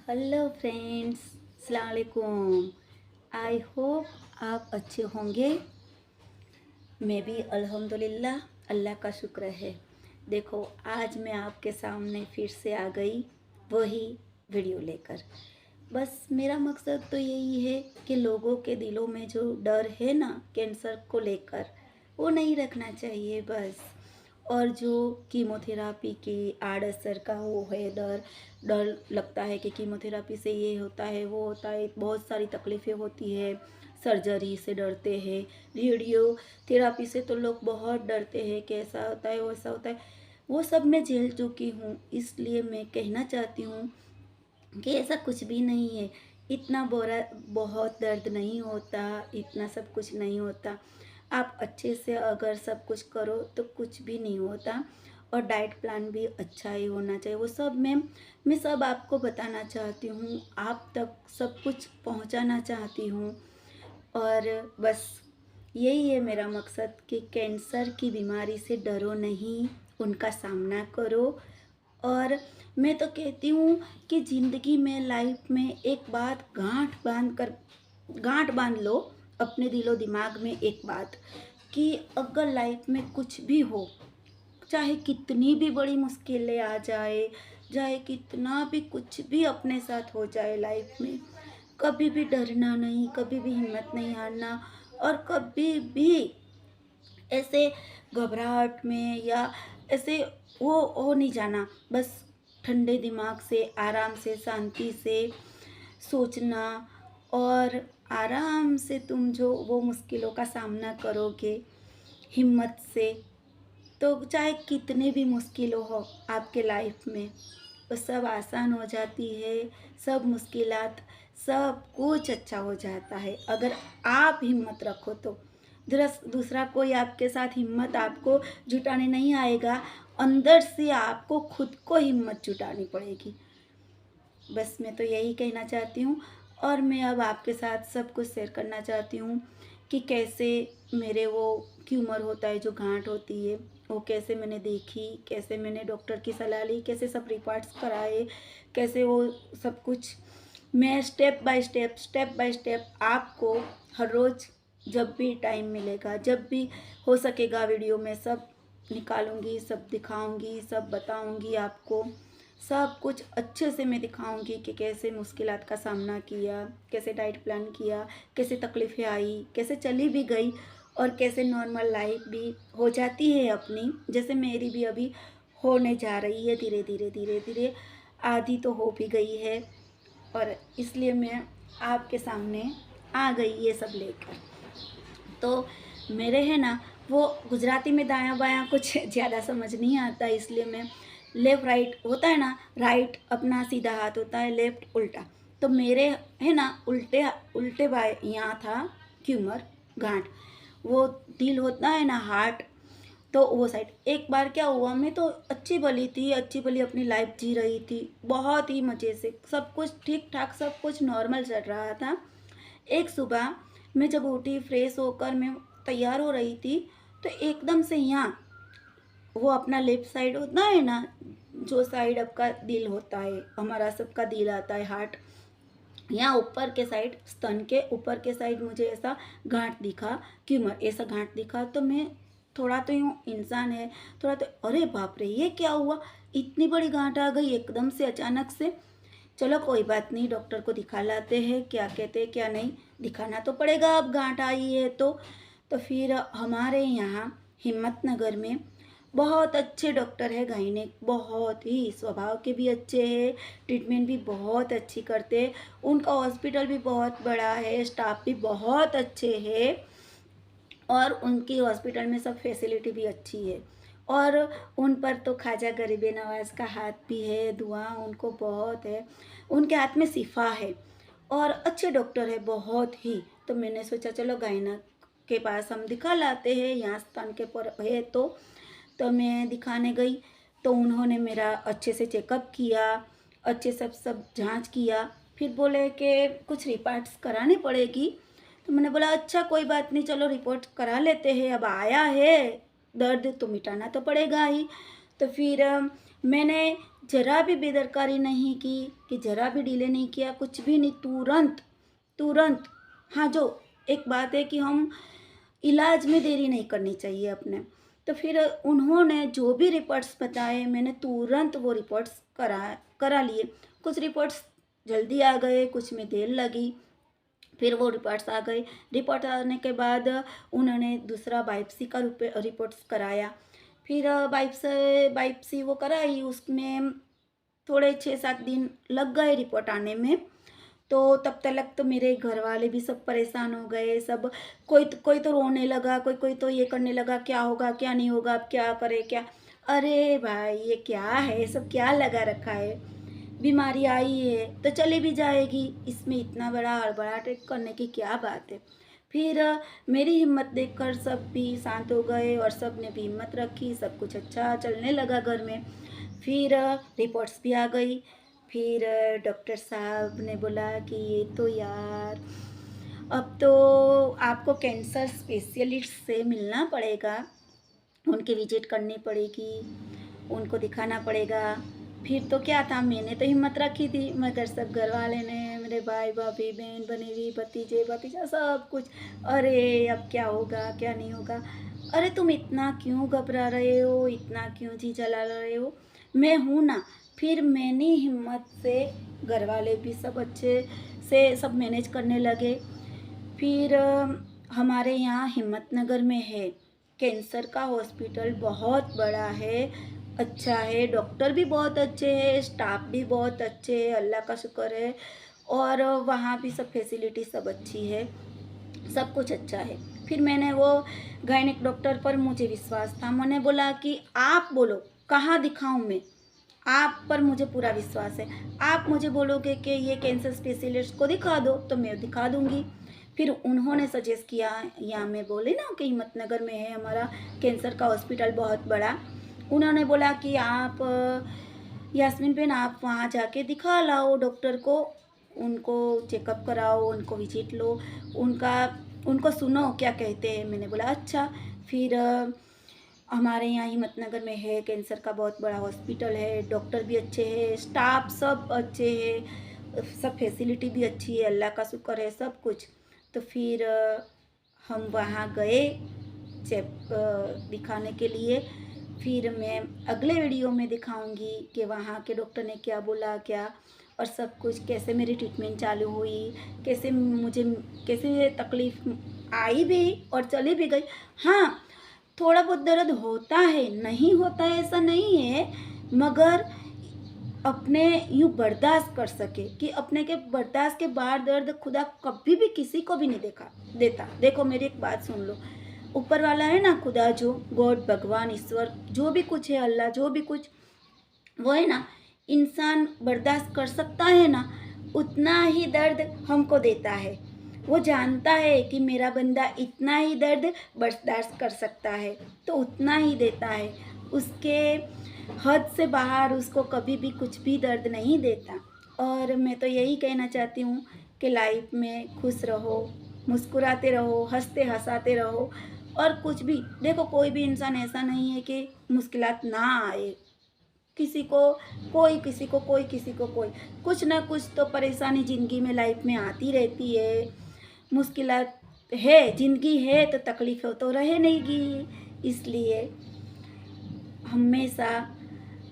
Hello friends, अस्सलाम वालेकुम। I hope आप अच्छे होंगे। मैं भी अल्हम्दुलिल्लाह, अल्लाह का शुक्र है। देखो, आज मैं आपके सामने फिर से आ गई वही वीडियो लेकर। बस मेरा मकसद तो यही है कि लोगों के दिलों में जो डर है ना कैंसर को लेकर, वो नहीं रखना चाहिए बस। और जो कीमोथेरापी के आड़ असर का वो है डर, डर लगता है कि कीमोथेरापी से ये होता है वो होता है, बहुत सारी तकलीफ़ें होती है। सर्जरी से डरते हैं, रेडियो थेरापी से तो लोग बहुत डरते हैं कि ऐसा होता है वैसा होता है। वो सब मैं झेल चुकी हूँ, इसलिए मैं कहना चाहती हूँ कि ऐसा कुछ भी नहीं है। इतना बोरा बहुत दर्द नहीं होता, इतना सब कुछ नहीं होता। आप अच्छे से अगर सब कुछ करो तो कुछ भी नहीं होता। और डाइट प्लान भी अच्छा ही होना चाहिए। वो सब मैं सब आपको बताना चाहती हूँ, आप तक सब कुछ पहुँचाना चाहती हूँ। और बस यही है मेरा मकसद कि कैंसर की बीमारी से डरो नहीं, उनका सामना करो। और मैं तो कहती हूँ कि ज़िंदगी में लाइफ में एक बात गांठ बांध लो अपने दिलो दिमाग में, एक बात कि अगर लाइफ में कुछ भी हो, चाहे कितनी भी बड़ी मुश्किलें आ जाए, चाहे कितना भी कुछ भी अपने साथ हो जाए लाइफ में, कभी भी डरना नहीं, कभी भी हिम्मत नहीं हारना। और कभी भी ऐसे घबराहट में या ऐसे वो हो नहीं जाना। बस ठंडे दिमाग से, आराम से, शांति से सोचना। और आराम से तुम जो वो मुश्किलों का सामना करोगे हिम्मत से, तो चाहे कितने भी मुश्किल हो आपके लाइफ में, वो सब आसान हो जाती है। सब मुश्किलात, सब कुछ अच्छा हो जाता है अगर आप हिम्मत रखो तो। दूसरा कोई आपके साथ हिम्मत आपको जुटाने नहीं आएगा, अंदर से आपको खुद को हिम्मत जुटानी पड़ेगी। बस मैं तो यही कहना चाहती हूँ। और मैं अब आपके साथ सब कुछ शेयर करना चाहती हूँ कि कैसे मेरे वो ट्यूमर होता है, जो गांठ होती है, वो कैसे मैंने देखी, कैसे मैंने डॉक्टर की सलाह ली, कैसे सब रिपोर्ट्स कराए, कैसे वो सब कुछ मैं स्टेप बाय स्टेप आपको हर रोज़ जब भी टाइम मिलेगा, जब भी हो सकेगा, वीडियो में सब निकालूंगी, सब दिखाऊंगी, सब बताऊंगी आपको। सब कुछ अच्छे से मैं दिखाऊंगी कि कैसे मुश्किलात का सामना किया, कैसे डाइट प्लान किया, कैसे तकलीफ़ें आई, कैसे चली भी गई, और कैसे नॉर्मल लाइफ भी हो जाती है अपनी, जैसे मेरी भी अभी होने जा रही है धीरे धीरे धीरे धीरे। आधी तो हो भी गई है। और इसलिए मैं आपके सामने आ गई ये सब लेकर। तो मेरे है ना वो गुजराती में दायां बायां कुछ ज़्यादा समझ नहीं आता, इसलिए मैं लेफ़्ट राइट होता है ना, राइट अपना सीधा हाथ होता है, लेफ़्ट उल्टा। तो मेरे है ना उल्टे उल्टे बाएं यहाँ था ट्यूमर, गांठ। वो दिल होता है ना, हार्ट, तो वो साइड। एक बार क्या हुआ, मैं तो अच्छी भली थी, अच्छी भली अपनी लाइफ जी रही थी, बहुत ही मज़े से, सब कुछ ठीक ठाक, सब कुछ नॉर्मल चल रहा था। एक सुबह मैं जब उठी, फ्रेश होकर मैं तैयार हो रही थी, तो एकदम से यहाँ वो अपना लेफ्ट साइड होता है ना, जो साइड आपका दिल होता है, हमारा सबका दिल आता है, हार्ट, यहाँ ऊपर के साइड, स्तन के ऊपर के साइड मुझे ऐसा गांठ दिखा, ट्यूमर ऐसा गांठ दिखा। तो मैं थोड़ा तो यूँ इंसान है, थोड़ा तो अरे बाप रे ये क्या हुआ, इतनी बड़ी गांठ आ गई एकदम से अचानक से। चलो कोई बात नहीं, डॉक्टर को दिखा लाते हैं, क्या कहते हैं क्या नहीं, दिखाना तो पड़ेगा अब गांठ आई है तो। फिर हमारे यहाँ हिम्मत नगर में बहुत अच्छे डॉक्टर है, गायनेक, बहुत ही स्वभाव के भी अच्छे हैं, ट्रीटमेंट भी बहुत अच्छी करते हैं। उनका हॉस्पिटल भी बहुत बड़ा है, स्टाफ भी बहुत अच्छे हैं, और उनकी हॉस्पिटल में सब फैसिलिटी भी अच्छी है। और उन पर तो ख्वाजा गरीब नवाज का हाथ भी है, दुआ उनको बहुत है, उनके हाथ में शिफा है, और अच्छे डॉक्टर है बहुत ही। तो मैंने सोचा चलो गायना के पास हम दिखा लाते हैं, यहाँ स्तन के पर है तो मैं दिखाने गई। तो उन्होंने मेरा अच्छे से चेकअप किया, अच्छे सब सब जांच किया। फिर बोले कि कुछ रिपोर्ट्स करानी पड़ेगी। तो मैंने बोला अच्छा कोई बात नहीं, चलो रिपोर्ट करा लेते हैं, अब आया है दर्द तो मिटाना तो पड़ेगा ही। तो फिर मैंने ज़रा भी बेदरकारी नहीं की कि ज़रा भी डिले नहीं किया, कुछ भी नहीं, तुरंत तुरंत। हाँ, जो एक बात है कि हम इलाज में देरी नहीं करनी चाहिए अपने। तो फिर उन्होंने जो भी रिपोर्ट्स बताए मैंने तुरंत वो रिपोर्ट्स करा लिए। कुछ रिपोर्ट्स जल्दी आ गए, कुछ में देर लगी। फिर वो रिपोर्ट्स आ गए। रिपोर्ट आने के बाद उन्होंने दूसरा बायोप्सी का रिपोर्ट्स कराया। फिर बायोप्सी वो कराई, उसमें थोड़े 6-7 दिन लग गए रिपोर्ट आने में। तो तब तक तो मेरे घर वाले भी सब परेशान हो गए। सब कोई तो रोने लगा, कोई कोई तो ये करने लगा, क्या होगा क्या नहीं होगा, अब क्या करे क्या। अरे भाई ये क्या है, सब क्या लगा रखा है, बीमारी आई है तो चली भी जाएगी, इसमें इतना बड़ा हड़बड़ाहट करने की क्या बात है। फिर मेरी हिम्मत देखकर सब भी शांत हो गए और सब ने भी हिम्मत रखी, सब कुछ अच्छा चलने लगा घर में। फिर रिपोर्ट्स भी आ गई। फिर डॉक्टर साहब ने बोला कि ये तो यार अब तो आपको कैंसर स्पेशलिस्ट से मिलना पड़ेगा, उनकी विजिट करनी पड़ेगी, उनको दिखाना पड़ेगा। फिर तो क्या था, मैंने तो हिम्मत रखी थी, मगर सब घर वाले ने, मेरे भाई भाभी बहन बनेवी भतीजे भतीजा सब कुछ, अरे अब क्या होगा क्या नहीं होगा, अरे तुम इतना क्यों घबरा रहे हो, इतना क्यों जी जला रहे हो, मैं हूँ ना। फिर मैंने हिम्मत से, घर वाले भी सब अच्छे से सब मैनेज करने लगे। फिर हमारे यहाँ हिम्मतनगर में है कैंसर का हॉस्पिटल, बहुत बड़ा है, अच्छा है, डॉक्टर भी बहुत अच्छे हैं, स्टाफ भी बहुत अच्छे हैं, अल्लाह का शुक्र है। और वहाँ भी सब फैसिलिटी सब अच्छी है, सब कुछ अच्छा है। फिर मैंने वो गायनेक डॉक्टर पर मुझे विश्वास था, मैंने बोला कि आप बोलो कहाँ दिखाऊं मैं, आप पर मुझे पूरा विश्वास है, आप मुझे बोलोगे कि ये कैंसर स्पेशलिस्ट को दिखा दो तो मैं दिखा दूंगी। फिर उन्होंने सजेस्ट किया, यहाँ मैं बोले ना कि हिम्मतनगर में है हमारा कैंसर का हॉस्पिटल बहुत बड़ा, उन्होंने बोला कि आप यास्मीन बहन आप वहाँ जाके दिखा लाओ डॉक्टर को, उनको चेकअप कराओ, उनको विजिट लो, उनका उनको सुनो क्या कहते हैं। मैंने बोला अच्छा। फिर हमारे यहाँ हिम्मतनगर में है कैंसर का बहुत बड़ा हॉस्पिटल है, डॉक्टर भी अच्छे हैं, स्टाफ सब अच्छे हैं, सब फैसिलिटी भी अच्छी है, अल्लाह का शुक्र है सब कुछ। तो फिर हम वहाँ गए चेक दिखाने के लिए। फिर मैं अगले वीडियो में दिखाऊंगी कि वहाँ के डॉक्टर ने क्या बोला क्या, और सब कुछ कैसे मेरी ट्रीटमेंट चालू हुई, कैसे तकलीफ़ आई भी और चली भी गई। हाँ, थोड़ा बहुत दर्द होता है, नहीं होता है ऐसा नहीं है, मगर अपने यूँ बर्दाश्त कर सके कि अपने के बर्दाश्त के बाहर दर्द खुदा कभी भी किसी को भी नहीं देता। देखो मेरी एक बात सुन लो, ऊपर वाला है ना खुदा, जो गॉड भगवान ईश्वर जो भी कुछ है, अल्लाह जो भी कुछ, वो है ना, इंसान बर्दाश्त कर सकता है ना, उतना ही दर्द हमको देता है। वो जानता है कि मेरा बंदा इतना ही दर्द बर्दाश्त कर सकता है, तो उतना ही देता है, उसके हद से बाहर उसको कभी भी कुछ भी दर्द नहीं देता। और मैं तो यही कहना चाहती हूँ कि लाइफ में खुश रहो, मुस्कुराते रहो, हंसते हंसाते रहो, और कुछ भी देखो, कोई भी इंसान ऐसा नहीं है कि मुश्किलात ना आए, किसी को किसी को कोई कुछ ना कुछ तो परेशानी ज़िंदगी में लाइफ में आती रहती है। मुश्किलात है, ज़िंदगी है तो तकलीफ़ तो रहे नहीं गी। इसलिए हमेशा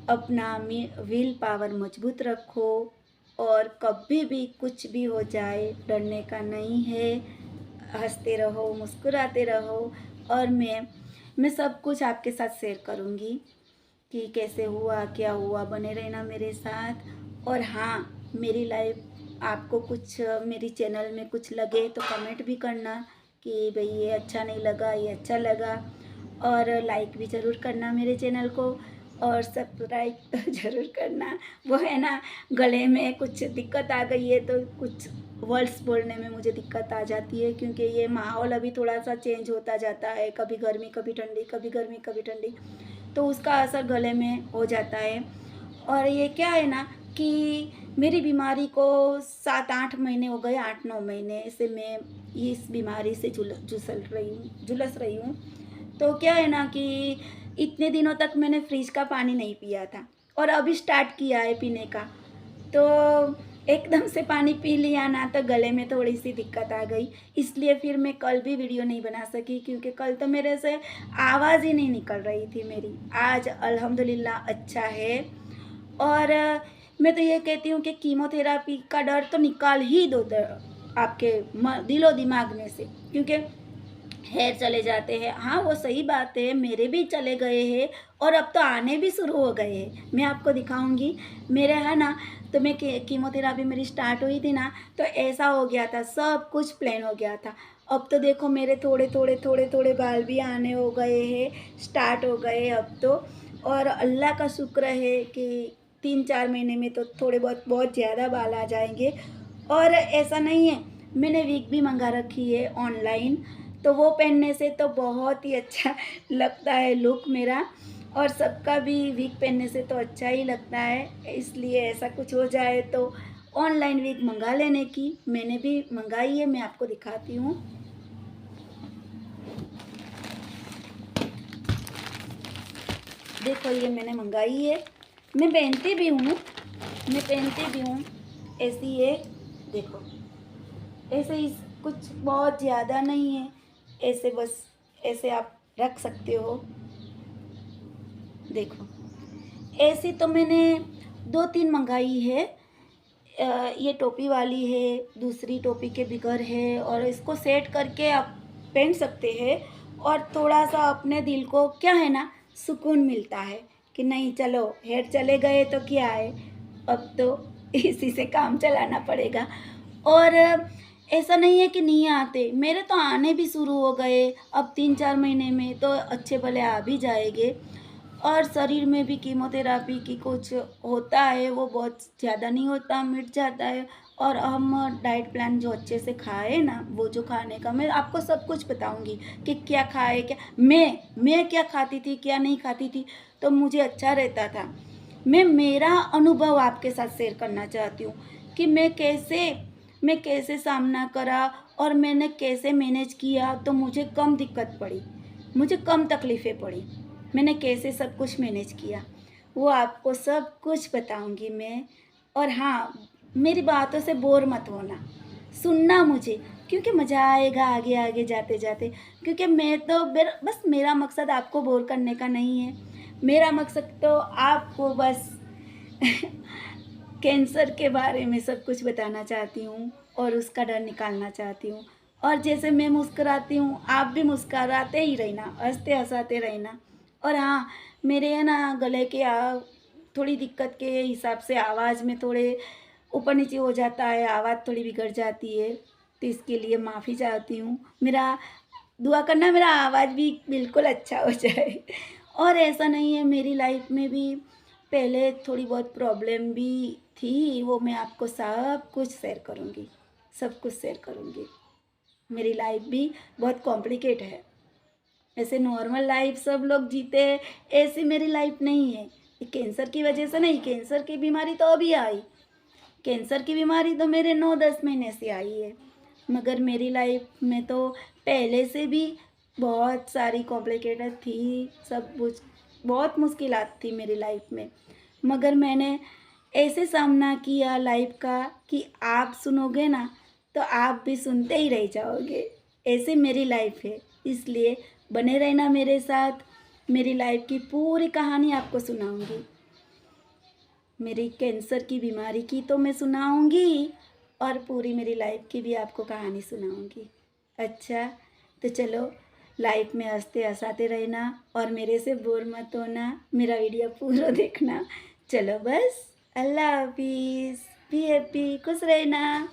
अपना विल पावर मजबूत रखो, और कभी भी कुछ भी हो जाए डरने का नहीं है, हंसते रहो, मुस्कुराते रहो। और मैं सब कुछ आपके साथ शेयर करूँगी कि कैसे हुआ क्या हुआ, बने रहना मेरे साथ। और हाँ, मेरी लाइफ आपको कुछ मेरी चैनल में कुछ लगे तो कमेंट भी करना कि भाई ये अच्छा नहीं लगा, ये अच्छा लगा, और लाइक भी ज़रूर करना मेरे चैनल को, और सब्सक्राइब तो ज़रूर करना। वो है ना, गले में कुछ दिक्कत आ गई है तो कुछ वर्ड्स बोलने में मुझे दिक्कत आ जाती है, क्योंकि ये माहौल अभी थोड़ा सा चेंज होता जाता है, कभी गर्मी कभी ठंडी, कभी गर्मी कभी ठंडी, तो उसका असर गले में हो जाता है। और ये क्या है ना कि मेरी बीमारी को 7-8 महीने हो गए, 8-9 महीने से मैं इस बीमारी से झुलस रही हूँ। तो क्या है ना कि इतने दिनों तक मैंने फ्रिज का पानी नहीं पिया था, और अभी स्टार्ट किया है पीने का। तो एकदम से पानी पी लिया ना तो गले में थोड़ी सी दिक्कत आ गई, इसलिए फिर मैं कल भी वीडियो नहीं बना सकी, क्योंकि कल तो मेरे से आवाज़ ही नहीं निकल रही थी मेरी। आज अल्हम्दुलिल्लाह अच्छा है। और मैं तो ये कहती हूँ कि कीमोथेरापी का डर तो निकाल ही दो आपके दिलो दिमाग में से, क्योंकि हेयर चले जाते हैं। हाँ, वो सही बात है, मेरे भी चले गए हैं और अब तो आने भी शुरू हो गए हैं। मैं आपको दिखाऊंगी। मेरे है ना, तो मैं कीमोथेरापी मेरी स्टार्ट हुई थी ना, तो ऐसा हो गया था, सब कुछ प्लेन हो गया था। अब तो देखो मेरे थोड़े थोड़े थोड़े थोड़े बाल भी आने हो गए हैं, स्टार्ट हो गए अब तो। और अल्लाह का शुक्र है कि 3-4 महीने में तो थोड़े बहुत बहुत ज़्यादा बाल आ जाएंगे। और ऐसा नहीं है, मैंने विग भी मंगा रखी है ऑनलाइन, तो वो पहनने से तो बहुत ही अच्छा लगता है लुक मेरा। और सबका भी विग पहनने से तो अच्छा ही लगता है, इसलिए ऐसा कुछ हो जाए तो ऑनलाइन विग मंगा लेने की। मैंने भी मंगाई है, मैं आपको दिखाती हूँ। देखो ये मैंने मंगाई है, मैं पहनती भी हूँ, ऐसी है। देखो ऐसे ही, कुछ बहुत ज़्यादा नहीं है, ऐसे बस ऐसे आप रख सकते हो। देखो ऐसी तो मैंने 2-3 मंगाई है। ये टोपी वाली है, दूसरी टोपी के बिगर है, और इसको सेट करके आप पहन सकते हैं। और थोड़ा सा अपने दिल को क्या है ना, सुकून मिलता है कि नहीं चलो हेयर चले गए तो क्या है, अब तो इसी से काम चलाना पड़ेगा। और ऐसा नहीं है कि नहीं आते, मेरे तो आने भी शुरू हो गए। अब 3-4 महीने में तो अच्छे भले आ भी जाएंगे। और शरीर में भी कीमोथेरापी की कुछ होता है, वो बहुत ज़्यादा नहीं होता, मिट जाता है। और हम डाइट प्लान जो अच्छे से खाए ना, वो जो खाने का मैं आपको सब कुछ बताऊंगी कि क्या खाए, क्या मैं क्या खाती थी, क्या नहीं खाती थी, तो मुझे अच्छा रहता था। मैं मेरा अनुभव आपके साथ शेयर करना चाहती हूँ कि मैं कैसे सामना करा और मैंने कैसे मैनेज किया, तो मुझे कम दिक्कत पड़ी, मुझे कम तकलीफ़ें पड़ी, मैंने कैसे सब कुछ मैनेज किया, वो आपको सब कुछ बताऊंगी मैं। और हाँ, मेरी बातों से बोर मत होना, सुनना मुझे, क्योंकि मज़ा आएगा आगे आगे जाते जाते। क्योंकि मैं तो बस मेरा मकसद आपको बोर करने का नहीं है, मेरा मकसद तो आपको बस कैंसर के बारे में सब कुछ बताना चाहती हूँ और उसका डर निकालना चाहती हूँ। और जैसे मैं मुस्कुराती हूँ, आप भी मुस्कुराते ही रहना, हंसते हंसाते रहना। और हाँ, मेरे है ना गले के थोड़ी दिक्कत के हिसाब से आवाज़ में थोड़े ऊपर नीचे हो जाता है, आवाज़ थोड़ी बिगड़ जाती है, तो इसके लिए माफ़ी चाहती हूँ। मेरा दुआ करना मेरा आवाज़ भी बिल्कुल अच्छा हो जाए। और ऐसा नहीं है, मेरी लाइफ में भी पहले थोड़ी बहुत प्रॉब्लम भी थी, वो मैं आपको सब कुछ शेयर करूँगी, सब कुछ शेयर करूँगी। मेरी लाइफ भी बहुत कॉम्प्लिकेट है, ऐसे नॉर्मल लाइफ सब लोग जीते हैं, ऐसी मेरी लाइफ नहीं है। ये कैंसर की वजह से नहीं, कैंसर की बीमारी तो अभी आई, कैंसर की बीमारी तो मेरे 9-10 महीने से आई है, मगर मेरी लाइफ में तो पहले से भी बहुत सारी कॉम्प्लिकेटेड थी, सब कुछ बहुत मुश्किलात थी मेरी लाइफ में। मगर मैंने ऐसे सामना किया लाइफ का कि आप सुनोगे ना तो आप भी सुनते ही रह जाओगे, ऐसे मेरी लाइफ है। इसलिए बने रहना मेरे साथ, मेरी लाइफ की पूरी कहानी आपको सुनाऊंगी। मेरी कैंसर की बीमारी की तो मैं सुनाऊंगी, और पूरी मेरी लाइफ की भी आपको कहानी सुनाऊंगी। अच्छा, तो चलो लाइफ में हंसते हंसाते रहना और मेरे से बोर मत होना, मेरा वीडियो पूरा देखना। चलो बस, अल्लाह हाफिज़, बी हैप्पी, खुश रहना।